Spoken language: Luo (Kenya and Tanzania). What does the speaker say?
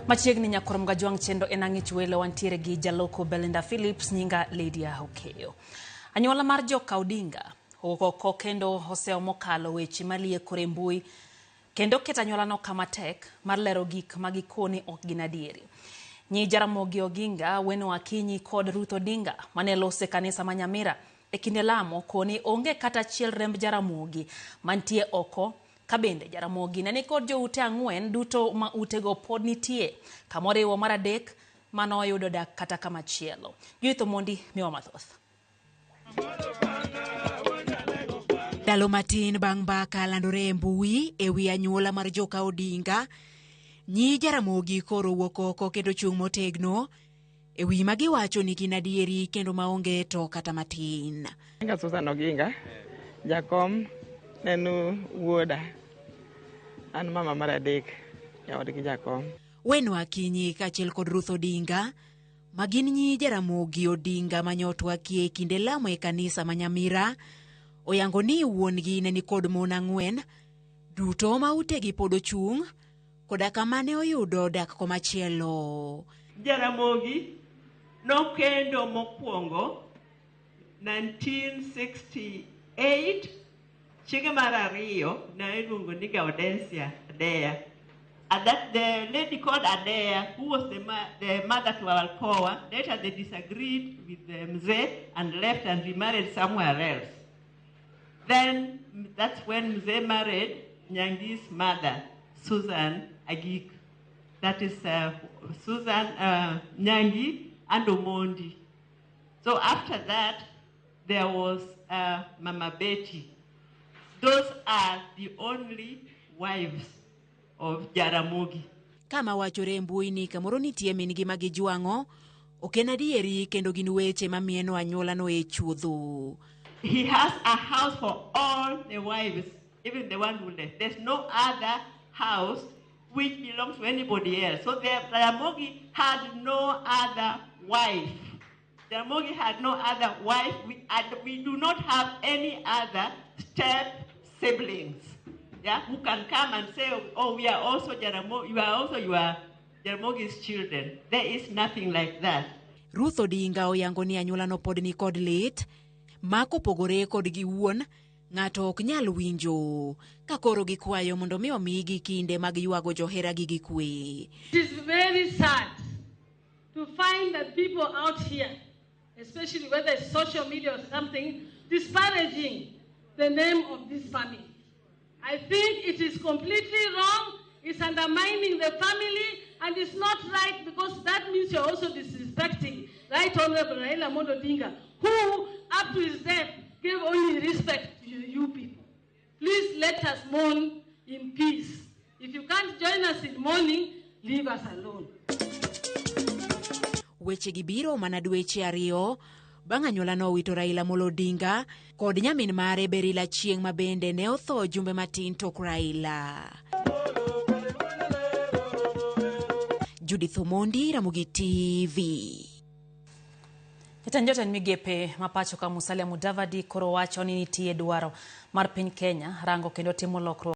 Machiegni nyakoro mgajwang' chendo enang'ich welo wantiere gi jaloko Belinda Phillips nyinga Lydia Hokeyo. Anyuola mar joka Odinga oko kendo oseo mokalo weche maliekore mbui kendo ket anyuolano kama tek mar lero gik magikoni ok gin adieri. Nyi Jaramogi Oginga, Weno Akinyi kod Ruth Odinga mane lose kanisa ma Nyamira e kinde lamo koni onge kata achiel remb Jaramogi mantie oko. Kabende Jaramogi nene kod joute ang'wen duto ma utego pod nitie kamoriwo mar adek mano oyudo dak kata kama chielo. Judith Omondi miwa mathoth. Dalo matin bang' mbaka landore e mbui ewi anyuola mar joka Odinga, nyi Jaramogi koro wuok oko kendo chung' motegno ewi magiwacho ni gin adieri kendo maonge to kata matin. Susan Oginga, jakom nenu wuoda, an mama mar adek, jaodgi jakom. Weno Akinyi kaachiel kod Ruth Odinga, magin nyi Jaramogi Odinga manyotwa kie kinde lamo e kanisa ma Nyamira, oyango ni wuongi ne ni kod mon ang'wen, duto ma utegi pod ochung', koda kamane oyudo dak komachielo. Jaramogi nokendo mokwongo 1968, chiege mar ariyo na iluongo ni Gaudensia Adeya. The lady called Adeya, who was the mother to Alcoa, later they disagreed with Mzee and left and remarried somewhere else. Then that's when Mzee married Nyangi's mother, Susan Agik. That is Susan Nyangi and Omondi. So after that, there was Mama Betty. Those are the only wives of Jaramogi. Kama wachore mbui ni kamoro nitie min gi magijwang'o, oken adieri kendo gin weche mamieno anyuola no e chuodho. He has a house for all the wives, even the one who left. There's no other house which belongs to anybody else. So Jaramogi had no other wife. Jaramogi had no other wife. We do not have any other step siblings, yeah, who can come and say, oh, we are also Jaramogi, you are also Jaramogi's children. There is nothing like that. Ruth Odinga oyango ni anyuola no pod ni kod lit, mako pogore kod gi wuon, ng'ato ok nyal winjo, ka koro gikwayo mondo mi omigi kinde mag yuago johera gi gikwe. It is very sad to find that people out here, especially whether it's social media or something, disparaging the name of this family. I think it is completely wrong. It's undermining the family, and it's not right, because that means you're also disrespecting Right Honorable Raila Amolo Odinga, who, up to his death, gave only respect to you people. Please let us mourn in peace. If you can't join us in mourning, leave us alone. Weche gibiro mana dweche ariyo bang' anyuola no wito Raila Amolo Odinga kod nyamin mare Berila Chieng' ma bende ne otho jumbe matin tok Raila. Judith Omondi, Ramogi TV. Joten migepe mapacho ka Musalia Mudavadi koro wacho ni nitie dwaro mar piny Kenya rango kendo timo lokruok